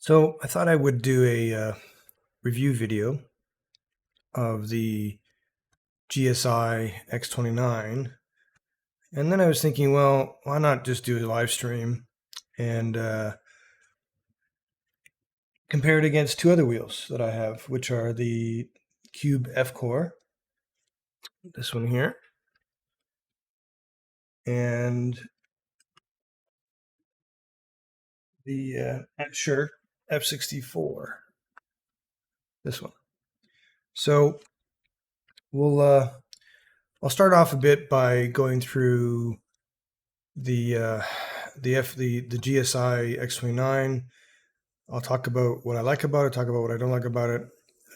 So I thought I would do a review video of the GSI X29, and then I was thinking, well, why not just do a live stream and compare it against two other wheels that I have, which are the Cube F Core, this one here, and the Ascher F64, this one. So I'll start off a bit by going through the GSI X29. I'll talk about what I like about it, talk about what I don't like about it,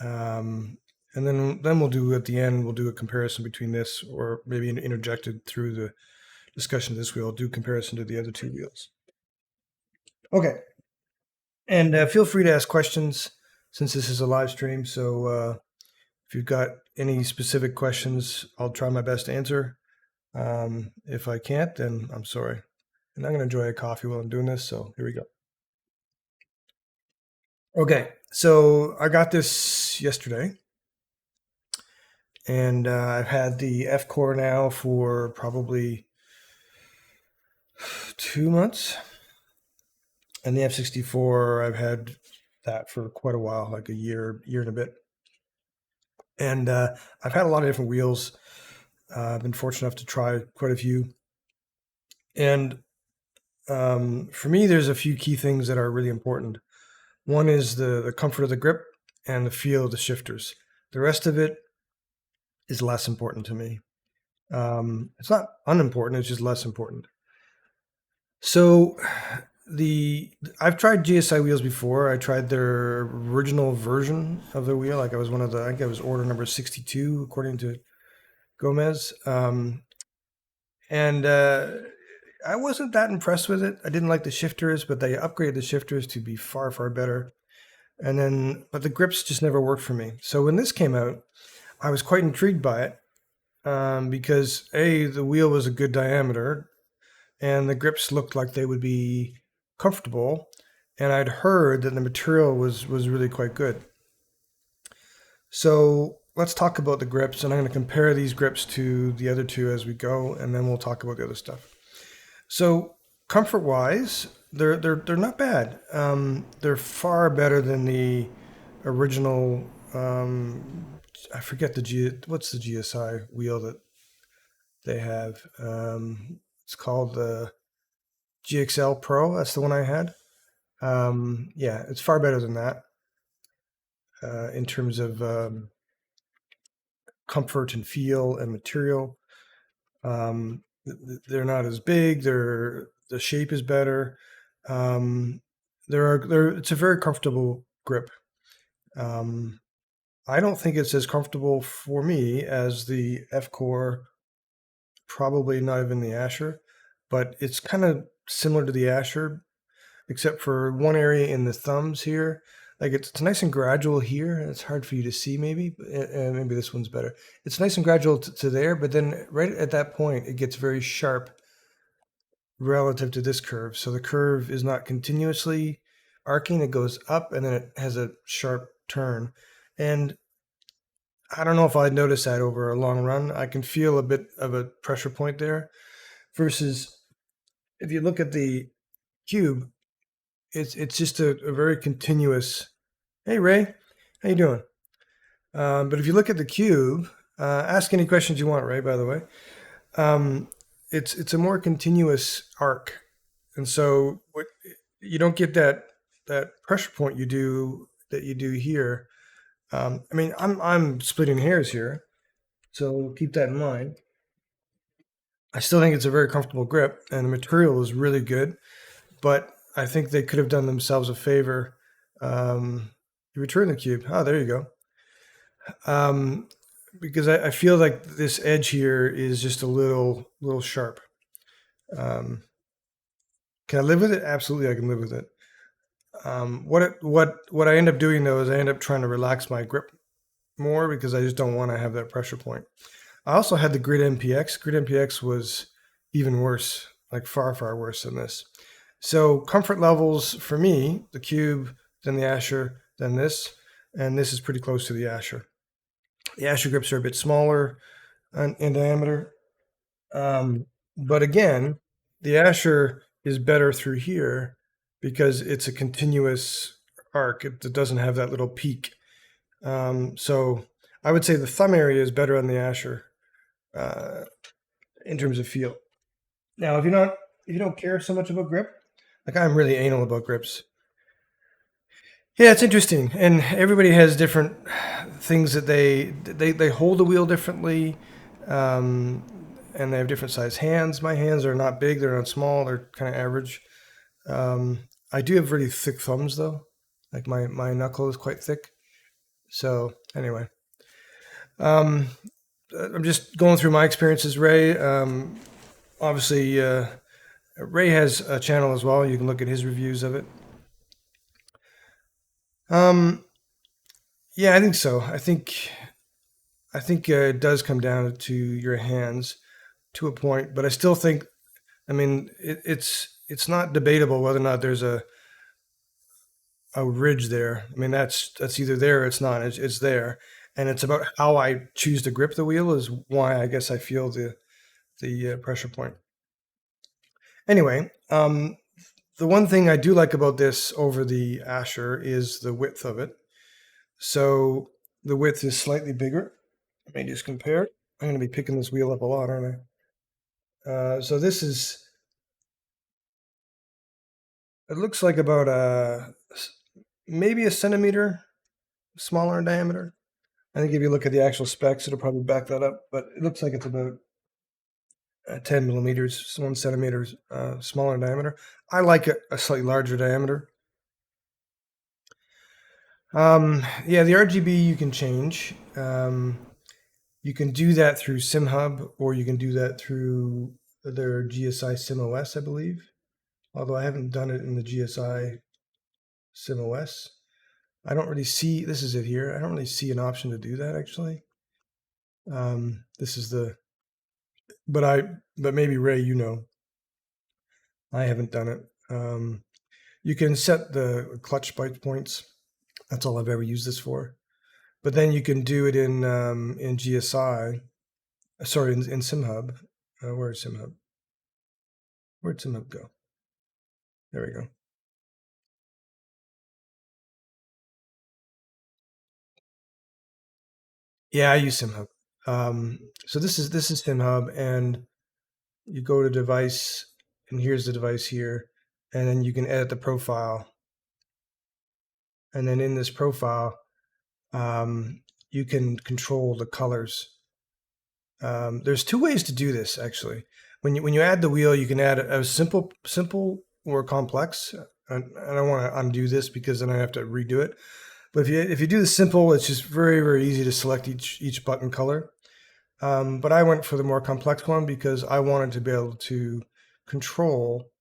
and then we'll do at the end. We'll do a comparison between this, or maybe interjected through the discussion of this wheel. I'll do comparison to the other two wheels. Okay, and feel free to ask questions since this is a live stream. So if you've got any specific questions, I'll try my best to answer. If I can't, then I'm sorry. And I'm going to enjoy a coffee while I'm doing this. So here we go. Okay, so I got this yesterday, and I've had the F Core now for probably 2 months, and the F64 I've had that for quite a while, like a year and a bit. And I've had a lot of different wheels. I've been fortunate enough to try quite a few, and for me, there's a few key things that are really important. One is the comfort of the grip and the feel of the shifters. The rest of it is less important to me. It's not unimportant, it's just less important. So I've tried GSI wheels before. I tried their original version of the wheel. Like I think I was order number 62 according to Gomez. And I wasn't that impressed with it. I didn't like the shifters, but they upgraded the shifters to be far, far better. But the grips just never worked for me. So when this came out, I was quite intrigued by it because the wheel was a good diameter and the grips looked like they would be comfortable. And I'd heard that the material was really quite good. So let's talk about the grips, and I'm going to compare these grips to the other two as we go, and then we'll talk about the other stuff. So comfort-wise, they're not bad. They're far better than the original. I forget what's the GSI wheel that they have. It's called the GXL Pro. That's the one I had. Yeah, it's far better than that in terms of comfort and feel and material. They're not as big. The shape is better. It's a very comfortable grip. I don't think it's as comfortable for me as the F Core, probably not even the Ascher, but it's kind of similar to the Ascher, except for one area in the thumbs here. Like it's nice and gradual here. It's hard for you to see maybe, and maybe this one's better. It's nice and gradual to there, but then right at that point, it gets very sharp relative to this curve. So the curve is not continuously arcing. It goes up and then it has a sharp turn. And I don't know if I'd notice that over a long run. I can feel a bit of a pressure point there versus if you look at the Cube, it's just a very continuous. Hey Ray, how you doing? But if you look at the Cube, ask any questions you want, Ray. By the way, it's a more continuous arc, and so you don't get that pressure point you do here. I mean, I'm splitting hairs here, so keep that in mind. I still think it's a very comfortable grip, and the material is really good, but I think they could have done themselves a favor. You return the Cube. Oh, there you go. Because I feel like this edge here is just a little sharp. Can I live with it? Absolutely, I can live with it. What I end up doing though is I end up trying to relax my grip more because I just don't want to have that pressure point. I also had the Grid MPX. Grid MPX was even worse, like far, far worse than this. So comfort levels for me, the Cube than the Ascher, than this, and this is pretty close to the Ascher. The Ascher grips are a bit smaller in diameter, but again, the Ascher is better through here because it's a continuous arc. It doesn't have that little peak. So I would say the thumb area is better on the Ascher in terms of feel. Now, if you don't care so much about grip, like I'm really anal about grips. Yeah, it's interesting, and everybody has different things that they hold the wheel differently, um, and they have different size hands. My hands are not big; they're not small; they're kind of average. I do have really thick thumbs, though. Like my knuckle is quite thick. So anyway, um, I'm just going through my experiences. Ray, obviously, Ray has a channel as well. You can look at his reviews of it. Um, yeah, I think so. I think it does come down to your hands to a point, but I still think, I mean, it's not debatable whether or not there's a ridge there. I mean, that's either there or it's not. It's there, and it's about how I choose to grip the wheel is why I guess I feel the pressure point. Anyway, the one thing I do like about this over the Ascher is the width of it. So the width is slightly bigger. Let me just compare. I'm going to be picking this wheel up a lot, aren't I? So this is, it looks like about maybe a centimeter smaller in diameter. I think if you look at the actual specs, it'll probably back that up, but it looks like it's about 10 millimeters, 1 centimeter smaller in diameter. I like a slightly larger diameter. Yeah, the RGB you can change. You can do that through SimHub, or you can do that through their GSI SimOS, I believe. Although I haven't done it in the GSI SimOS. I don't really see, this is it here. I don't really see an option to do that actually. This is the, but maybe Ray, you know, I haven't done it. You can set the clutch bite points. That's all I've ever used this for. But then you can do it in GSI. Sorry, in SimHub. Where's SimHub? Where'd SimHub go? There we go. Yeah, I use SimHub. So this is SimHub, and you go to device, and here's the device here, and then you can edit the profile. And then in this profile, you can control the colors. There's two ways to do this actually. When you add the wheel, you can add a simple or complex. I don't want to undo this because then I have to redo it. But if you do the simple, it's just very easy to select each button color. But I went for the more complex one because I wanted to be able to control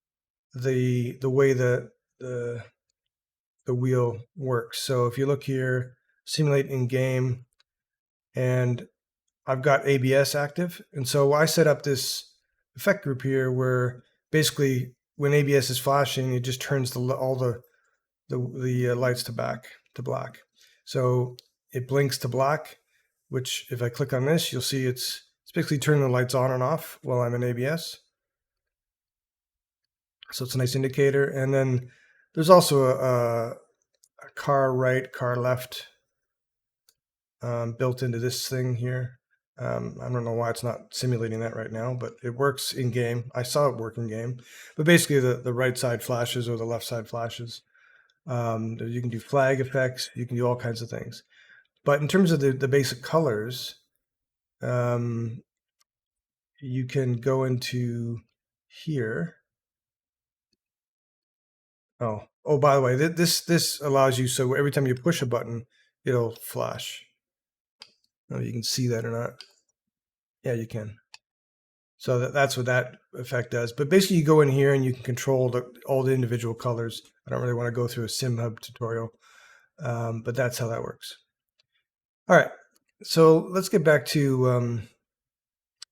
the way that the wheel works. So if you look here, simulate in game, and I've got ABS active. And so I set up this effect group here where basically when ABS is flashing, it just turns all the lights to black. So it blinks to black, which if I click on this, you'll see it's basically turning the lights on and off while I'm in ABS. So it's a nice indicator. And then there's also a car right, car left built into this thing here. I don't know why it's not simulating that right now, but it works in game. I saw it work in game. But basically the right side flashes or the left side flashes. You can do flag effects. You can do all kinds of things. But in terms of the basic colors, you can go into here. Oh, by the way, this allows you, so every time you push a button, it'll flash. I don't know if you can see that or not. Yeah, you can. So that's what that effect does. But basically, you go in here and you can control all the individual colors. I don't really want to go through a SimHub tutorial, but that's how that works. All right, so let's get back to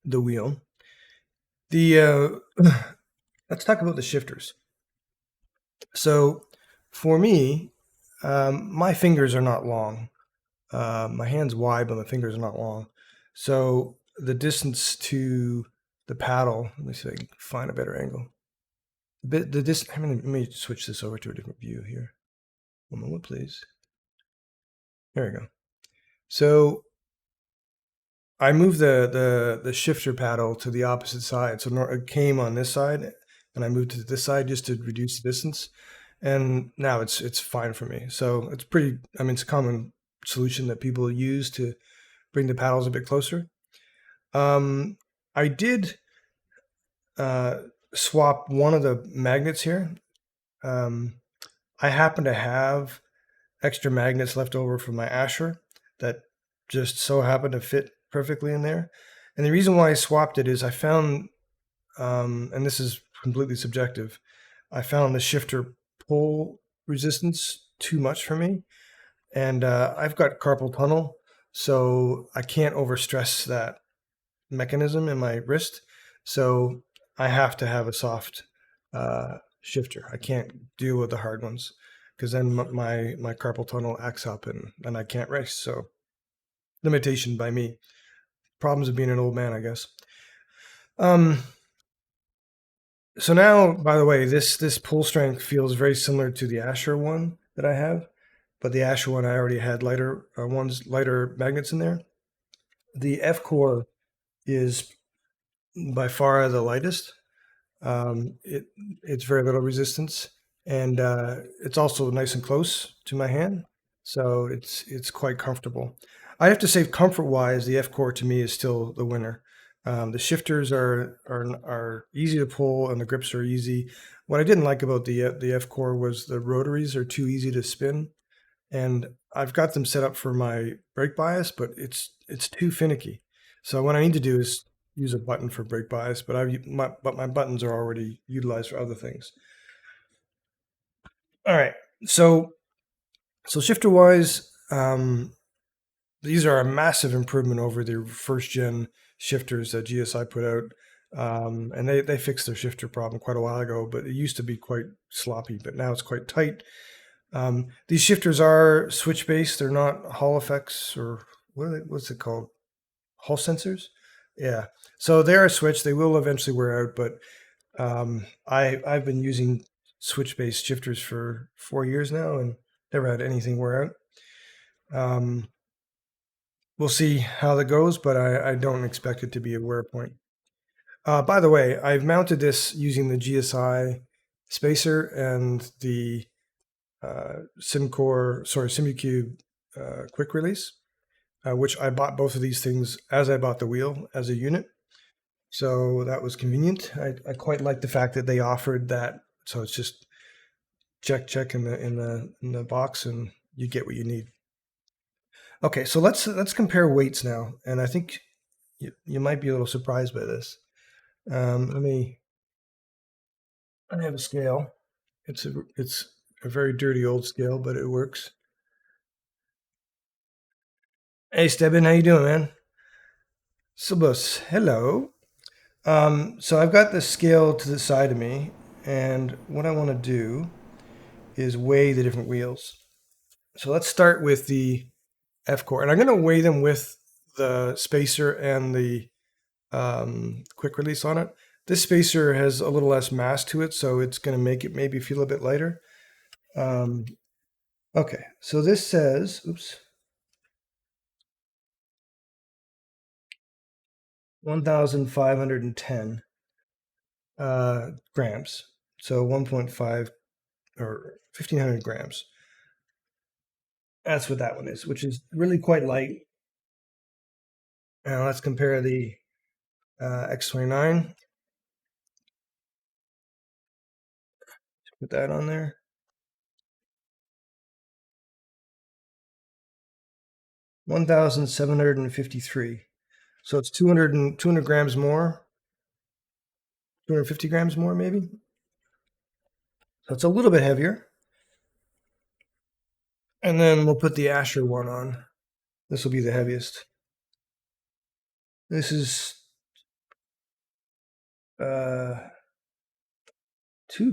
the wheel. Let's talk about the shifters. So for me, My fingers are not long. My hand's wide, but my fingers are not long. So the distance to the paddle, let me see if I can find a better angle. Let me switch this over to a different view here. One moment, please. There we go. So I moved the shifter paddle to the opposite side. So it came on this side, and I moved to this side just to reduce the distance. And now it's fine for me. So it's pretty. I mean, it's a common solution that people use to bring the paddles a bit closer. I did uh, swap one of the magnets here. Um, I happen to have extra magnets left over from my Ascher that just so happened to fit perfectly in there. And the reason why I swapped it is I found, and this is completely subjective, I found the shifter pull resistance too much for me. And I've got carpal tunnel, so I can't overstress that mechanism in my wrist. So I have to have a soft shifter. I can't deal with the hard ones because then my carpal tunnel acts up and I can't race. So limitation by me. Problems of being an old man, I guess. Um, so now, by the way, this pull strength feels very similar to the Asher one that I have, but the Asher one I already had lighter magnets in there. The F core is by far the lightest. It's very little resistance, and it's also nice and close to my hand, so it's quite comfortable. I have to say, comfort-wise, the F Core to me is still the winner. The shifters are easy to pull, and the grips are easy. What I didn't like about the F Core was the rotaries are too easy to spin, and I've got them set up for my brake bias, but it's too finicky. So what I need to do is use a button for brake bias, but my buttons are already utilized for other things. All right, so shifter wise, these are a massive improvement over the first gen shifters that GSI put out. And they fixed their shifter problem quite a while ago, but it used to be quite sloppy, but now it's quite tight. These shifters are switch based. They're not Hall effects or what's it called? Hall sensors. Yeah. So they're a switch. They will eventually wear out, but I've been using switch based shifters for 4 years now and never had anything wear out. We'll see how that goes, but I don't expect it to be a wear point. By the way, I've mounted this using the GSI spacer and the SimuCube quick release, which I bought both of these things as I bought the wheel as a unit. So that was convenient. I quite like the fact that they offered that. So it's just check in the box, and you get what you need. Okay, so let's compare weights now, and I think you might be a little surprised by this. I have a scale. It's a very dirty old scale, but it works. Hey, Stebbin, how you doing, man? Subus, hello. So I've got the scale to the side of me, and what I want to do is weigh the different wheels. So let's start with the F core, and I'm going to weigh them with the spacer and the quick release on it. This spacer has a little less mass to it, so it's going to make it maybe feel a bit lighter. Okay, so this says, oops, 1,510 grams. So 1.5 or 1,500 grams. That's what that one is, which is really quite light. Now let's compare the X29. Put that on there. 1,753. So it's 200 grams more, 250 grams more maybe. So it's a little bit heavier. And then we'll put the Asher one on. This will be the heaviest. This is 2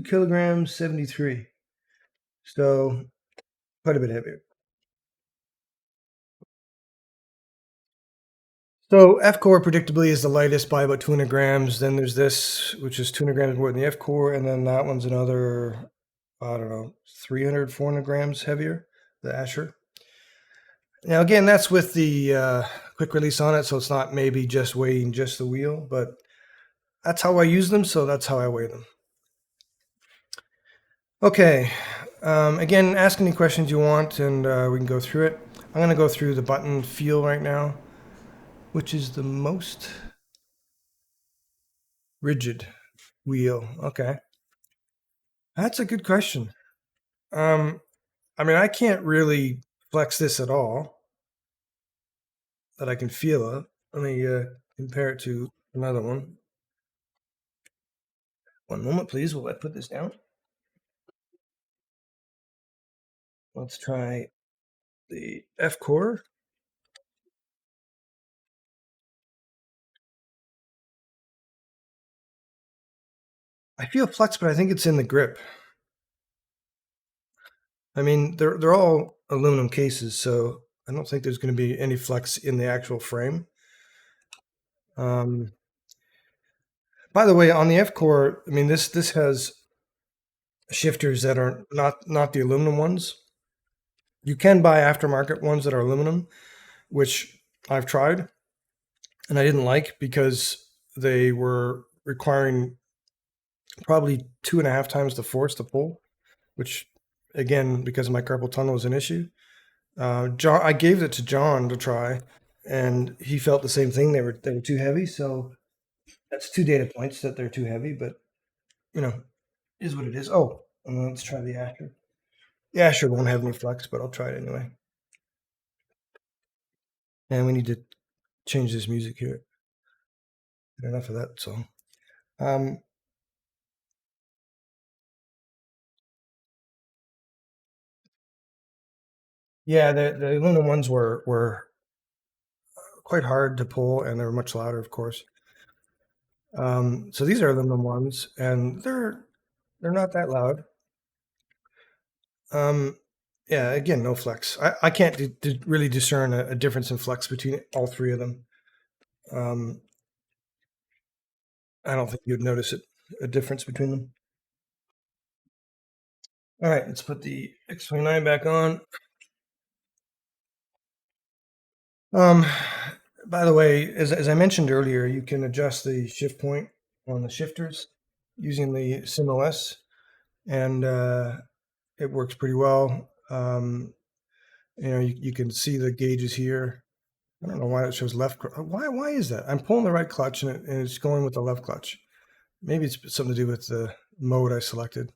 kilograms 73. So quite a bit heavier. So F core predictably is the lightest by about 200 grams. Then there's this, which is 200 grams more than the F core, and then that one's another, I don't know, 300, 400 grams heavier, the Ascher. Now again, that's with the quick release on it, so it's not maybe just weighing just the wheel, but that's how I use them, so that's how I weigh them. Okay, again, ask any questions you want, and we can go through it. I'm going to go through the button feel right now, which is the most rigid wheel. Okay, that's a good question. I mean, I can't really flex this at all that I can feel it. Let me compare it to another one. One moment, please, while I put this down. Let's try the F core. I feel flex, but I think it's in the grip. I mean, they're all aluminum cases, so I don't think there's going to be any flex in the actual frame. Um, by the way, on the F core, I mean this has shifters that are not the aluminum ones. You can buy aftermarket ones that are aluminum, which I've tried, and I didn't like because they were requiring probably 2.5 times the force to pull, which again, because of my carpal tunnel, is an issue. John, I gave it to John to try, and he felt the same thing. They were too heavy. So that's two data points that they're too heavy. But you know, is what it is. Oh, and then let's try the Asher. The Asher won't have any flex, but I'll try it anyway. And we need to change this music here. Enough of that song. Yeah, the aluminum ones were quite hard to pull, and they were much louder, of course. So these are aluminum ones, and they're not that loud. Um, yeah, again, no flex. I can't really discern a difference in flex between all three of them. Um, I don't think you'd notice a difference between them. All right, let's put the X29 back on. Um, by the way, as I mentioned earlier, you can adjust the shift point on the shifters using the SimOS, and it works pretty well. You can see the gauges here. I don't know why it shows left. Why is that? I'm pulling the right clutch and it's going with the left clutch. Maybe it's something to do with the mode I selected.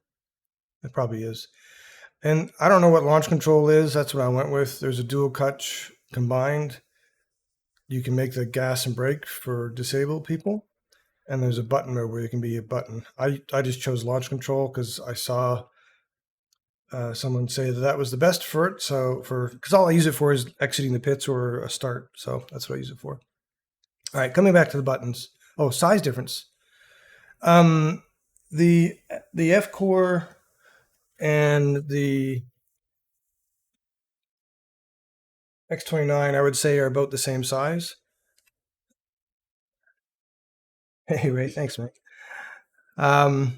It probably is. And I don't know what launch control is. That's what I went with. There's a dual clutch combined. You can make the gas and brake for disabled people. And there's a button mode where it can be a button. I just chose launch control because I saw someone say that was the best for it. So because all I use it for is exiting the pits or a start. So that's what I use it for. All right, coming back to the buttons. Oh, size difference. Um, the F core and the X29, I would say, are about the same size. Hey, Ray, thanks, mate. All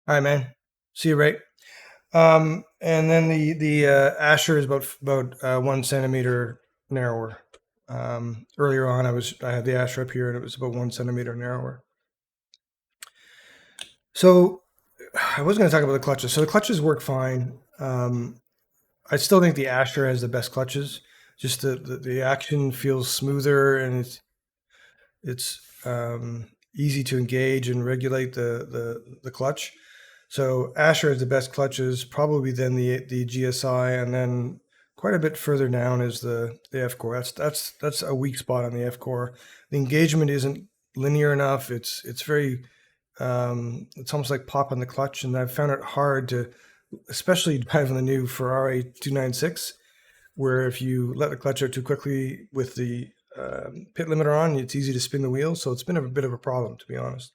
right, man. See you, Ray. And then the Asher is about 1 centimeter narrower. Earlier on, I had the Asher up here, and it was about 1 centimeter narrower. So I was going to talk about the clutches. So the clutches work fine. I still think the Asher has the best clutches. Just the action feels smoother, and it's easy to engage and regulate the clutch. So Asher has the best clutches, probably then the GSI, and then quite a bit further down is the F core. That's a weak spot on the F core. The engagement isn't linear enough. It's very it's almost like popping the clutch, and I've found it hard to, especially driving the new Ferrari 296, where if you let the clutch out too quickly with the pit limiter on, it's easy to spin the wheel. So it's been a bit of a problem, to be honest.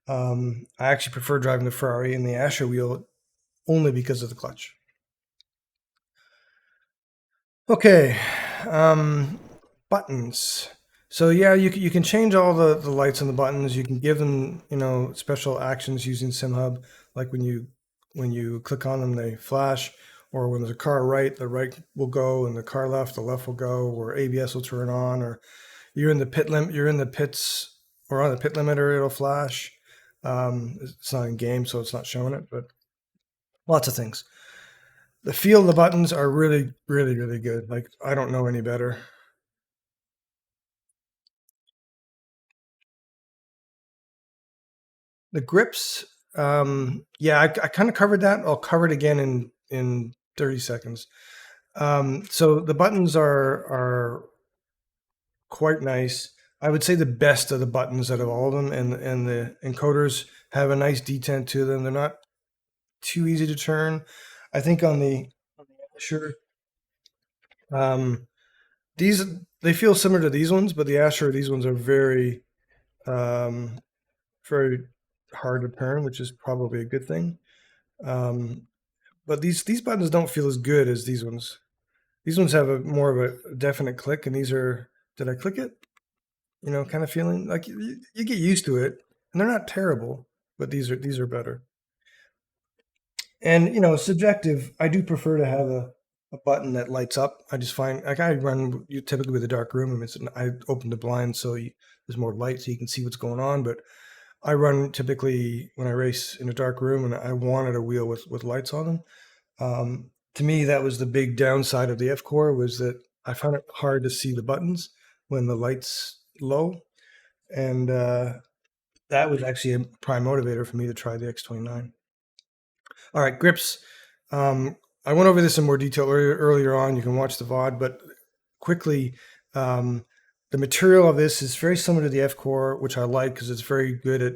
I actually prefer driving the Ferrari and the Asher wheel only because of the clutch. Okay, buttons. So yeah, you can change all the lights on the buttons. You can give them, special actions using SimHub, like when you click on them, they flash, or when there's a car right, the right will go, and the car left, the left will go, or ABS will turn on, or you're in the pits, or on the pit limiter, it'll flash. It's not in game, so it's not showing it, but lots of things. The feel of the buttons are really, really, really good. Like, I don't know any better. The grips, yeah, I kind of covered that. I'll cover it again in 30 seconds. So the buttons are quite nice. I would say the best of the buttons out of all of them, and the encoders have a nice detent to them. They're not too easy to turn. I think on the Asher, um, these they feel similar to these ones, but the Asher, these ones are um, very hard to turn, which is probably a good thing. Um, but these buttons don't feel as good as these ones. These ones have a more of a definite click, and these are. Did I click it? Kind of feeling like you get used to it, and they're not terrible, but these are better. And subjective. I do prefer to have a button that lights up. I just find like I run you typically with a dark room. I open the blinds so there's more light so you can see what's going on. But I run typically when I race in a dark room, and I wanted a wheel with lights on them. To me, that was the big downside of the F Core was that I found it hard to see the buttons when the light's low, and that was actually a prime motivator for me to try the X29. All right, grips. I went over this in more detail earlier on. You can watch the VOD, but quickly, um, the material of this is very similar to the F Core, which I like because it's very good at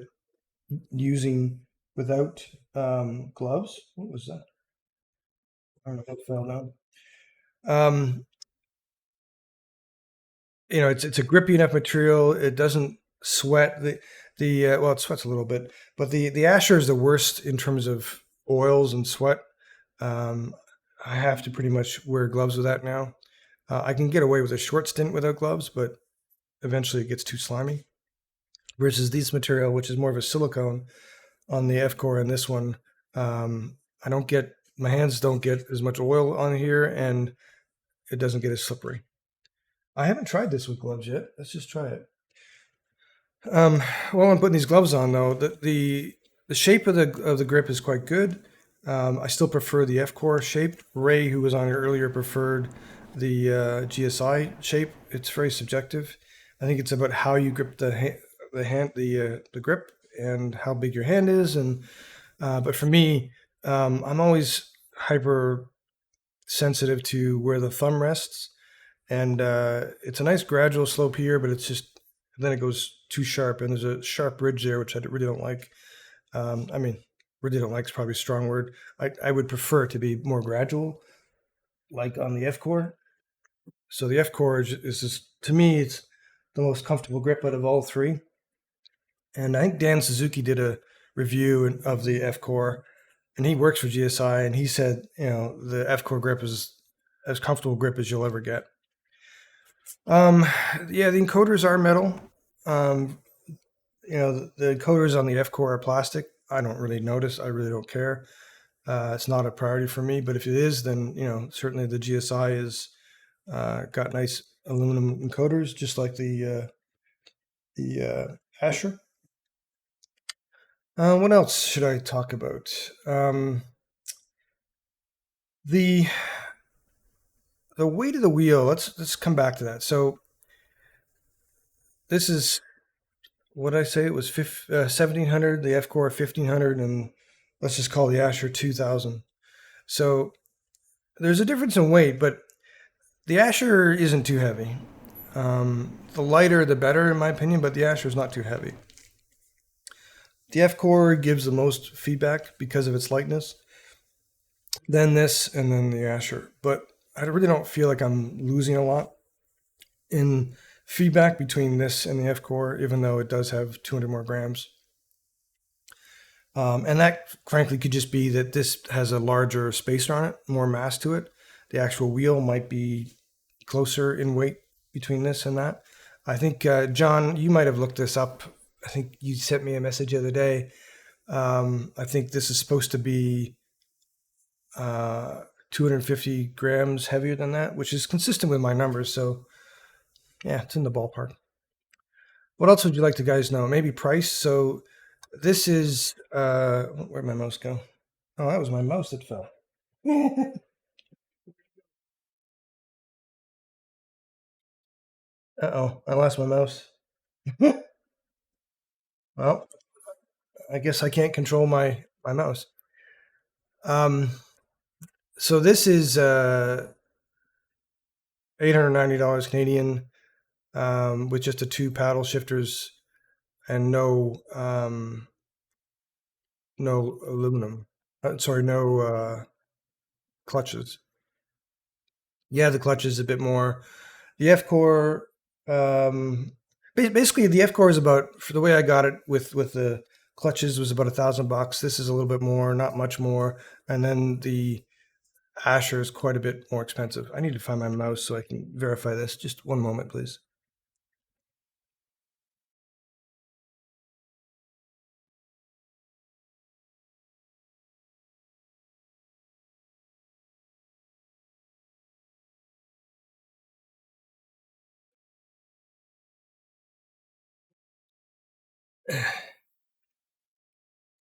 using without gloves. What was that? I don't know if that fell down. Um, it's a grippy enough material. It doesn't sweat. The well, it sweats a little bit, but the Asher is the worst in terms of oils and sweat. Um, I have to pretty much wear gloves with that now. I can get away with a short stint without gloves, but eventually it gets too slimy. Versus this material, which is more of a silicone on the F core, and this one, I don't get my hands don't get as much oil on here, and it doesn't get as slippery. I haven't tried this with gloves yet. Let's just try it. Um, while I'm putting these gloves on, though, the shape of the grip is quite good. I still prefer the F core shape. Ray, who was on here earlier, preferred the GSI shape. It's very subjective. I think it's about how you grip the grip and how big your hand is. And but for me, I'm always hyper sensitive to where the thumb rests, and it's a nice gradual slope here, but it's just then it goes too sharp, and there's a sharp ridge there, which I really don't like. I mean, really don't like is probably a strong word. I would prefer it to be more gradual, like on the F core. So the F core is just, to me, it's the most comfortable grip out of all three. And I think Dan Suzuki did a review of the F core, and he works for GSI, and he said, the F core grip is as comfortable grip as you'll ever get. Yeah, the encoders are metal. Um, the encoders on the F core are plastic. I don't really notice. I really don't care. It's not a priority for me. But if it is, then certainly the GSI is got nice aluminum encoders, just like the Ascher. What else should I talk about? The the weight of the wheel. Let's come back to that. So this is what I say. It was 1700, the F core 1500, and let's just call the Asher 2000. So there's a difference in weight, but the Asher isn't too heavy. The lighter, the better, in my opinion, but the Asher is not too heavy. The F core gives the most feedback because of its lightness. Then this, and then the Asher. But I really don't feel like I'm losing a lot in feedback between this and the F core, even though it does have 200 more grams. And that, frankly, could just be that this has a larger spacer on it, more mass to it. The actual wheel might be closer in weight between this and that. I think, John, you might have looked this up. I think you sent me a message the other day. I think this is supposed to be 250 grams heavier than that, which is consistent with my numbers. So, yeah, it's in the ballpark. What else would you like to guys know? Maybe price. So, this is where'd my mouse go? Oh, that was my mouse that fell. Uh-oh, I lost my mouse. Well, I guess I can't control my mouse. Um, so this is $890 Canadian, with just the two paddle shifters and no aluminum. Sorry, no clutches. Yeah, the clutch is a bit more. The F core, basically, the F core is about, for the way I got it with the clutches, was about $1,000. This is a little bit more, not much more, and then the Ascher is quite a bit more expensive. I need to find my mouse so I can verify this. Just one moment, please.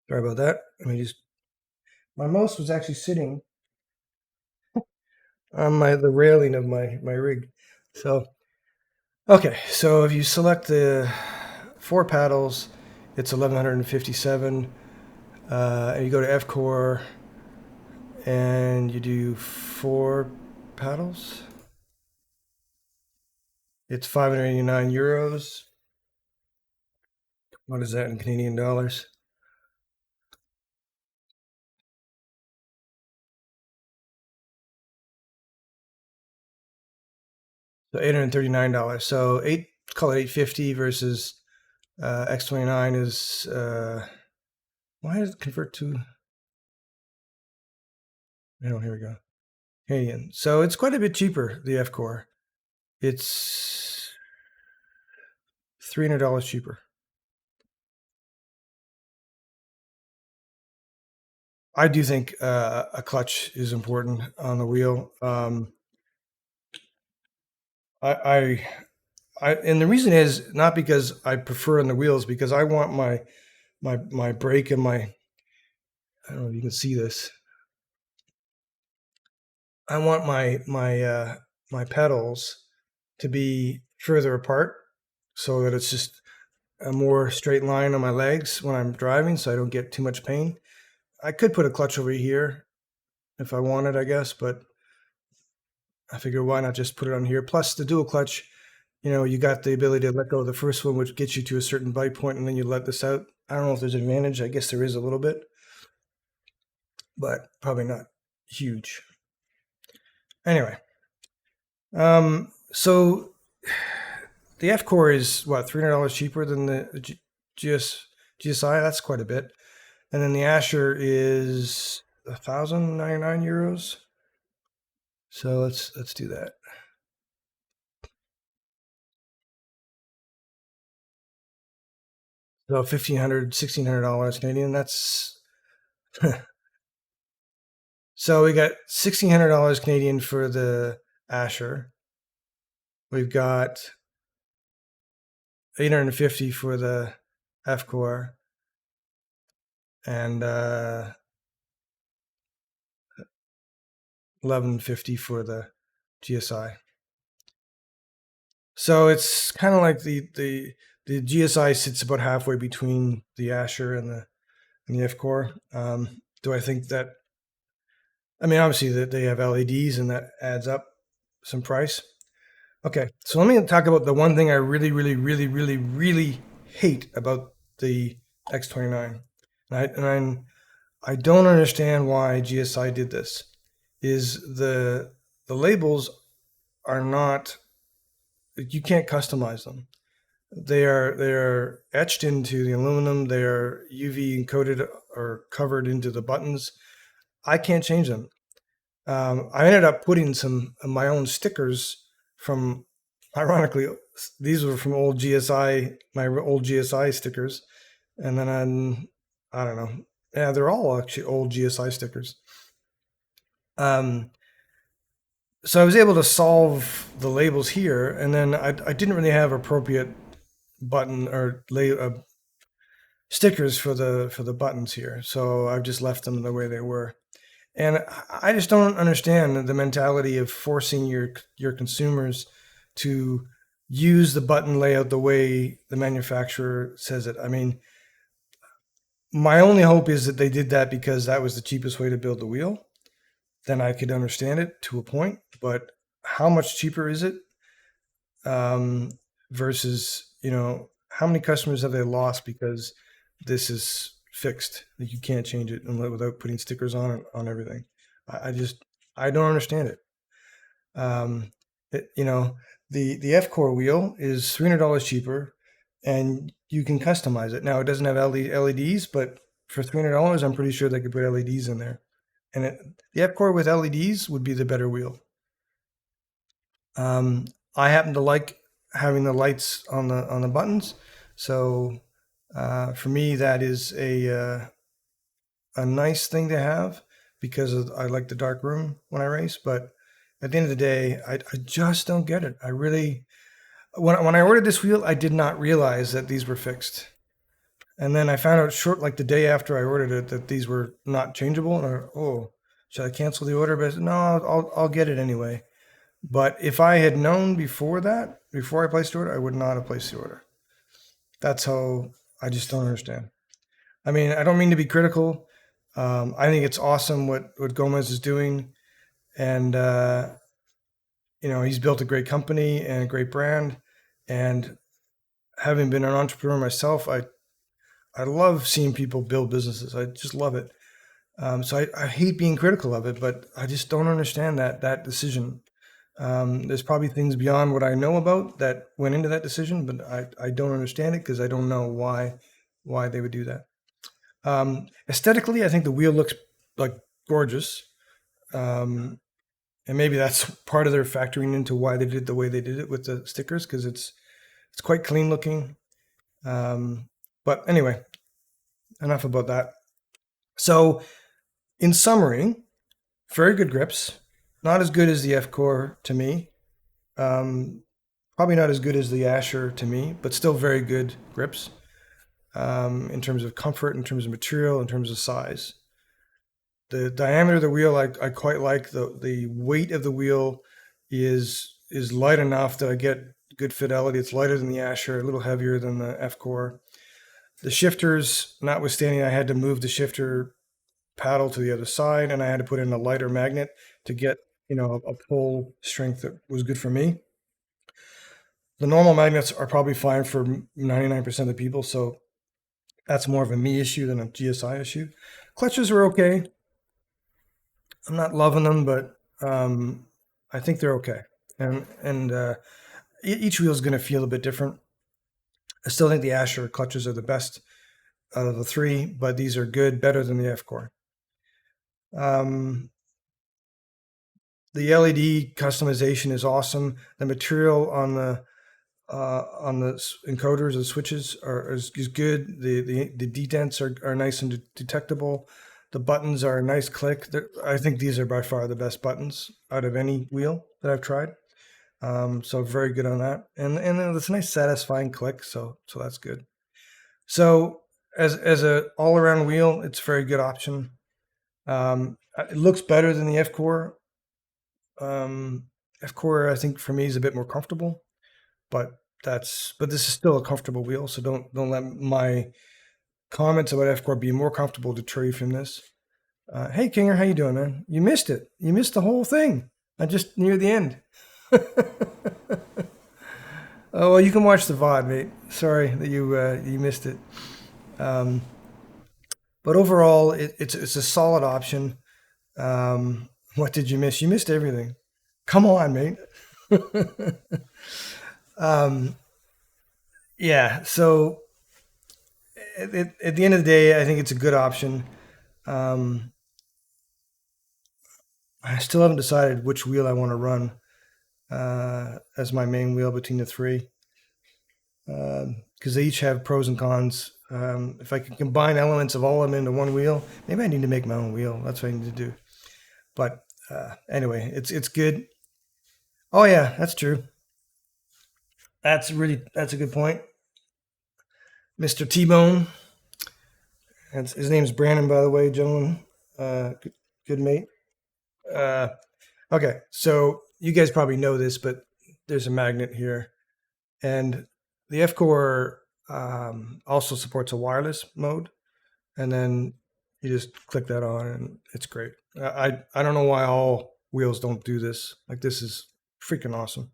Sorry about that. Let me just. My mouse was actually sitting on the railing of my rig. So okay, so if you select the four paddles, it's 1157. And you go to F core and you do four paddles. It's €589. What is that in Canadian dollars? So $839. So call it 850 versus X29 is why does it convert to? Oh, here we go. Canadian. So it's quite a bit cheaper. The F core. It's $300 cheaper. I do think a clutch is important on the wheel. I and the reason is not because I prefer on the wheels, because I want my brake and my, I don't know if you can see this. I want my pedals to be further apart so that it's just a more straight line on my legs when I'm driving, so I don't get too much pain. I could put a clutch over here if I wanted, I guess, but I figure why not just put it on here. Plus the dual clutch, you got the ability to let go of the first one, which gets you to a certain bite point, and then you let this out. I don't know if there's an advantage. I guess there is a little bit, but probably not huge. Anyway, so the F core is what, $300 cheaper than the GSI. That's quite a bit, and then the Ascher is €1,099. So let's do that. So $1,500, $1,600 Canadian. That's so we got $1,600 Canadian for the Asher. We've got 850 for the F core, and 1150 for the GSI. So it's kind of like the GSI sits about halfway between the Asher and the F core. Do I think that? I mean, obviously that they have LEDs and that adds up some price. Okay, so let me talk about the one thing I really, really, really, really, really hate about the X29, and I don't understand why GSI did this. Is the labels are not, you can't customize them. They are etched into the aluminum. They are UV encoded or covered into the buttons. I can't change them. I ended up putting some of my own stickers from, ironically, these were from old GSI, my old GSI stickers. And then I don't know. Yeah, they're all actually old GSI stickers. Um, so I was able to solve the labels here, and then I didn't really have appropriate button or stickers for the buttons here, so I've just left them the way they were. And I just don't understand the mentality of forcing your consumers to use the button layout the way the manufacturer says it. I mean, my only hope is that they did that because that was the cheapest way to build the wheel. Then I could understand it to a point, but how much cheaper is it? um, versus, how many customers have they lost because this is fixed, like you can't change it without putting stickers on everything. I just, I don't understand it. um, you know, the F core wheel is $300 cheaper, and you can customize it. Now it doesn't have LEDs, but for $300 I'm pretty sure they could put LEDs in there, and the F core with LEDs would be the better wheel. Um, I happen to like having the lights on the buttons, so for me that is a nice thing to have because I like the dark room when I race. But at the end of the day, I just don't get it. I really, when I ordered this wheel, I did not realize that these were fixed. And then I found out like the day after I ordered it, that these were not changeable. And oh, should I cancel the order? But I said, no, I'll get it anyway. But if I had known before that, before I placed the order, I would not have placed the order. That's how, I just don't understand. I mean, I don't mean to be critical. I think it's awesome what Gomez is doing. And, he's built a great company and a great brand. And having been an entrepreneur myself, I love seeing people build businesses. I just love it. So I hate being critical of it, but I just don't understand that decision. There's probably things beyond what I know about that went into that decision, but I don't understand it because I don't know why they would do that. Aesthetically, I think the wheel looks like gorgeous, and maybe that's part of their factoring into why they did the way they did it with the stickers, because it's quite clean looking. But anyway, enough about that. So, in summary, very good grips, not as good as the F Core to me. Um, Probably not as good as the Ascher to me, but still very good grips, in terms of comfort, in terms of material, in terms of size. The diameter of the wheel, I quite like. The weight of the wheel is light enough that I get good fidelity. It's lighter than the Ascher, a little heavier than the F Core. The shifters, notwithstanding, I had to move the shifter paddle to the other side, and I had to put in a lighter magnet to get a pull strength that was good for me. The normal magnets are probably fine for 99% of the people, so that's more of a me issue than a GSI issue. Clutches are okay. I'm not loving them, but I think they're okay. And each wheel is going to feel a bit different. I still think the Ascher clutches are the best out of the three, but these are good, better than the F Core. The LED customization is awesome. The material on the encoders and switches is good. The detents are nice and detectable. The buttons are a nice click. I think these are by far the best buttons out of any wheel that I've tried. So very good on that. And it's a nice satisfying click. So that's good. So as a all around wheel, it's a very good option. It looks better than the F Core. F Core, I think for me is a bit more comfortable, but this is still a comfortable wheel. So don't let my comments about F Core be more comfortable deter you from this. Hey Kinger, how you doing, man? You missed it. You missed the whole thing. I just near the end. Oh well, you can watch the VOD, mate. Sorry that you missed it. But overall, it's a solid option. What did you miss? You missed everything. Come on, mate. Yeah. So at the end of the day, I think it's a good option. Um, I still haven't decided which wheel I want to run as my main wheel between the three, because they each have pros and cons. If I can combine elements of all of them into one wheel, maybe I need to make my own wheel. That's what I need to do. But anyway, it's good. Oh yeah, that's true. That's a good point, Mr. T Bone. His name's Brandon, by the way, gentlemen. Good mate. Uh, okay, so you guys probably know this, but there's a magnet here, and the F Core also supports a wireless mode, and then you just click that on, and it's great. I don't know why all wheels don't do this. Like this is freaking awesome.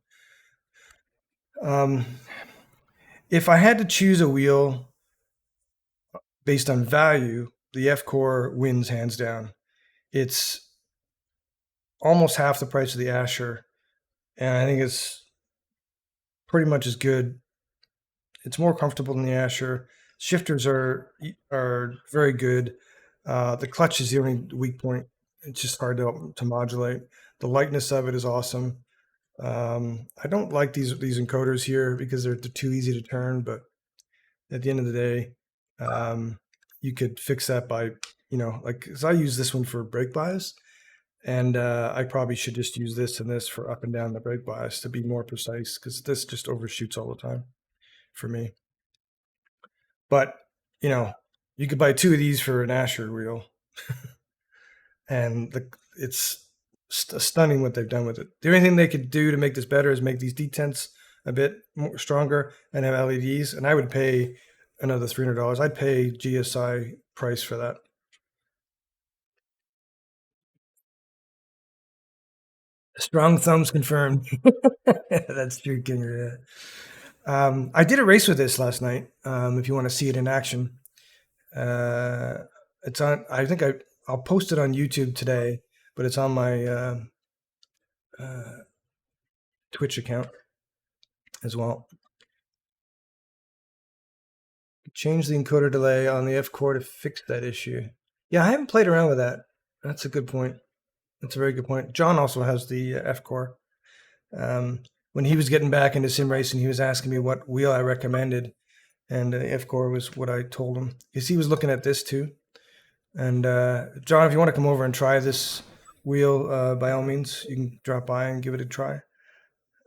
Um, if I had to choose a wheel based on value, the F Core wins hands down. It's almost half the price of the Ascher, and I think it's pretty much as good. It's more comfortable than the Asher. Shifters are very good. The clutch is the only weak point. It's just hard to modulate. The lightness of it is awesome. I don't like these encoders here because they're too easy to turn. But at the end of the day, um, you could fix that by like because I use this one for brake bias, and I probably should just use this and this for up and down the brake bias to be more precise because this just overshoots all the time for me. But you know, you could buy two of these for an Asher wheel, and it's stunning what they've done with it. The only thing they could do to make this better is make these detents a bit more stronger and have LEDs. And I would pay another $300. I'd pay GSI price for that. Strong thumbs confirmed. That's true, Kinger. I did a race with this last night. If you want to see it in action, uh, it's on. I'll post it on YouTube today, but it's on my uh, Twitch account as well. Change the encoder delay on the F core to fix that issue. Yeah, I haven't played around with that. That's a good point. That's a very good point. John also has the F core. When he was getting back into sim racing, he was asking me what wheel I recommended, and the F core was what I told him because he was looking at this too. And John, if you want to come over and try this wheel, by all means, you can drop by and give it a try.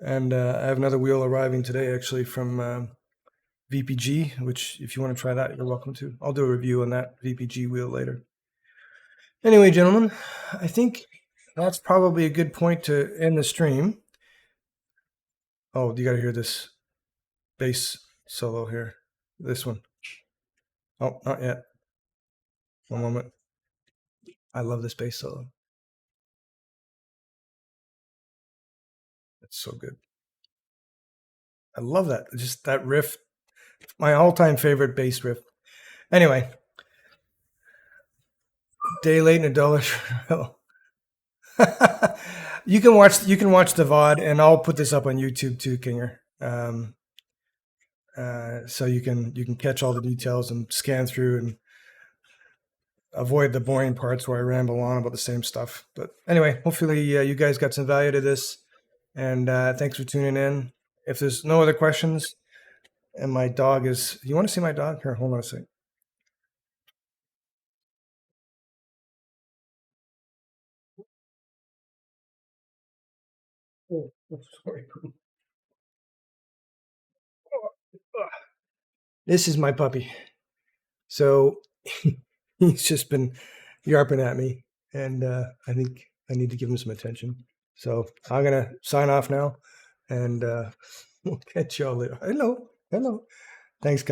And I have another wheel arriving today, actually, from VPG, which if you want to try that, you're welcome to. I'll do a review on that VPG wheel later. Anyway, gentlemen, I think that's probably a good point to end the stream. Oh, you got to hear this bass solo here. This one. Oh, not yet. One moment. I love this bass solo. It's so good. I love that. Just that riff. My all-time favorite bass riff. Anyway, day late and a dollar. You can watch the VOD, and I'll put this up on YouTube too, Kinger. So you can catch all the details and scan through and avoid the boring parts where I ramble on about the same stuff. But anyway, hopefully you guys got some value to this, and thanks for tuning in. If there's no other questions, and my dog is, you want to see my dog? Here, hold on a second. Oh, sorry. This is my puppy. So he's just been yarping at me, and I think I need to give him some attention. So I'm gonna sign off now, and we'll catch y'all later. Hello, hello. Thanks, guys.